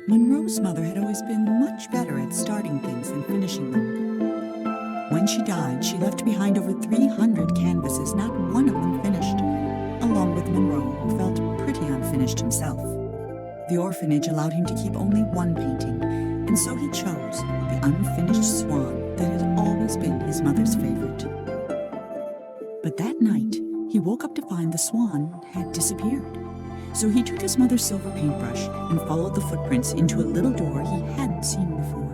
Monroe's mother had always been much better at starting things than finishing them. When she died, she left behind over 300 canvases, not one of them finished, along with Monroe, who felt pretty unfinished himself. The orphanage allowed him to keep only one painting, and so he chose the unfinished swan that had always been his mother's favorite. But that night, he woke up to find the swan had disappeared. So he took his mother's silver paintbrush and followed the footprints into a little door he hadn't seen before.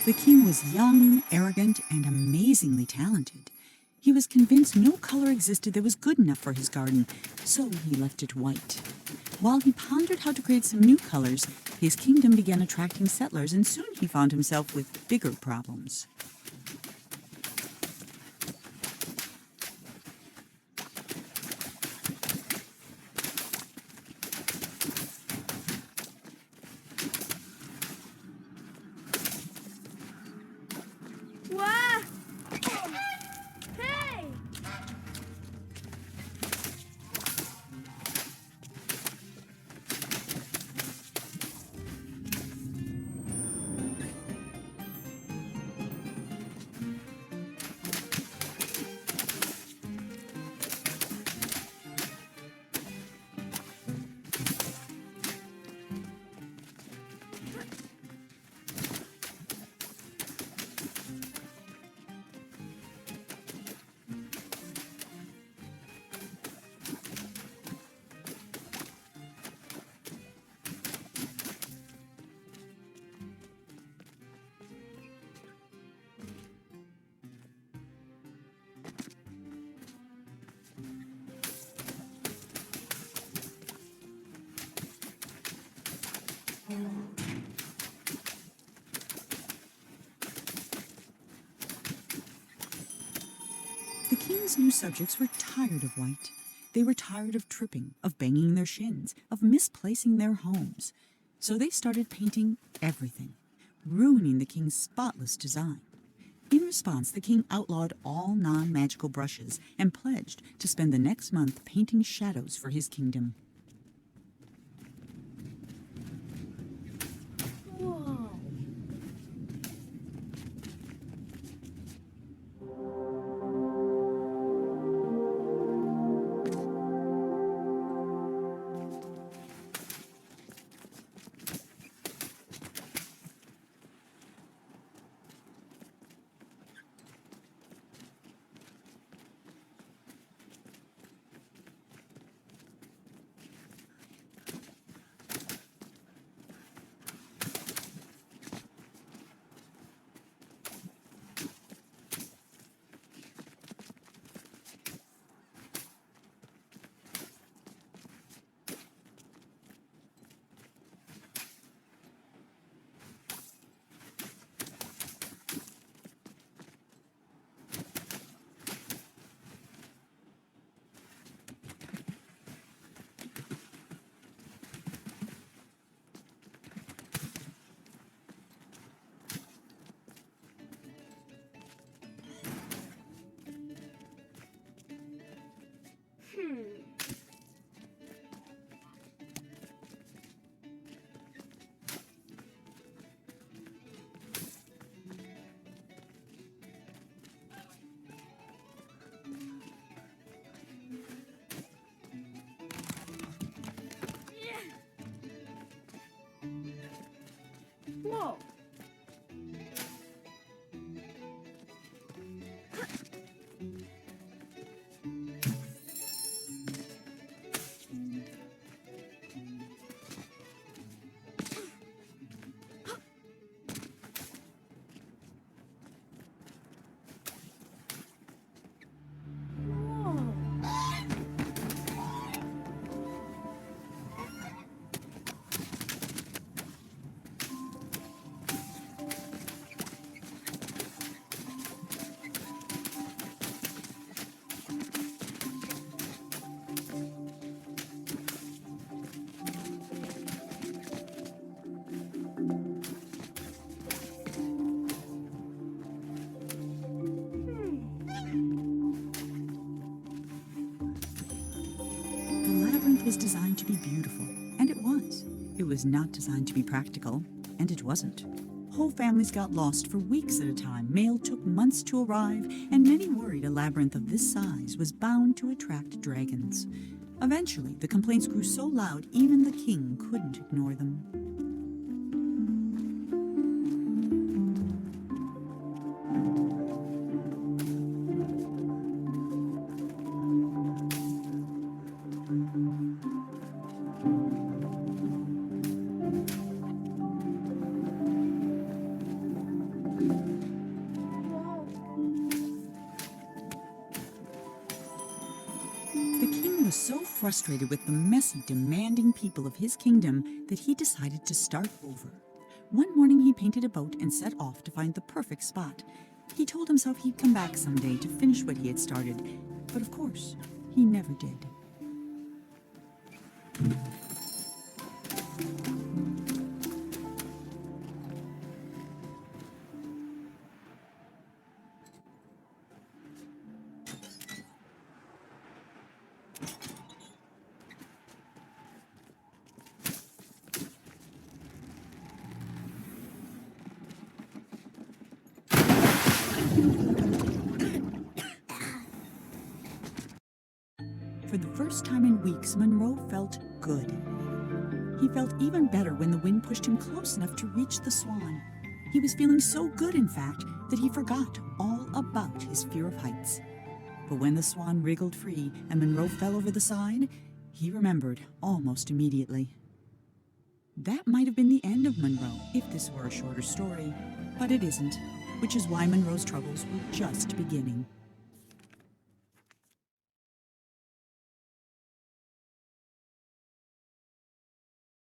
The king was young, arrogant, and amazingly talented. He was convinced no color existed that was good enough for his garden, so he left it white. While he pondered how to create some new colors, his kingdom began attracting settlers, and soon he found himself with bigger problems. Wow! Hey! The king's new subjects were tired of white. They were tired of tripping, of banging their shins, of misplacing their homes. So they started painting everything, ruining the king's spotless design. In response, the king outlawed all non-magical brushes and pledged to spend the next month painting shadows for his kingdom. Whoa! Whoa! The labyrinth was designed to be beautiful, and it was. It was not designed to be practical, and it wasn't. Whole families got lost for weeks at a time, mail took months to arrive, and many worried a labyrinth of this size was bound to attract dragons. Eventually, the complaints grew so loud even the king couldn't ignore them. was so frustrated with the messy, demanding people of his kingdom that he decided to start over. One morning he painted a boat and set off to find the perfect spot. He told himself he'd come back someday to finish what he had started, but of course, he never did. For the first time in weeks, Monroe felt good. He felt even better when the wind pushed him close enough to reach the Swan. He was feeling so good, in fact, that he forgot all about his fear of heights. But when the Swan wriggled free and Monroe fell over the side, he remembered almost immediately. That might have been the end of Monroe if this were a shorter story, but it isn't, which is why Monroe's troubles were just beginning.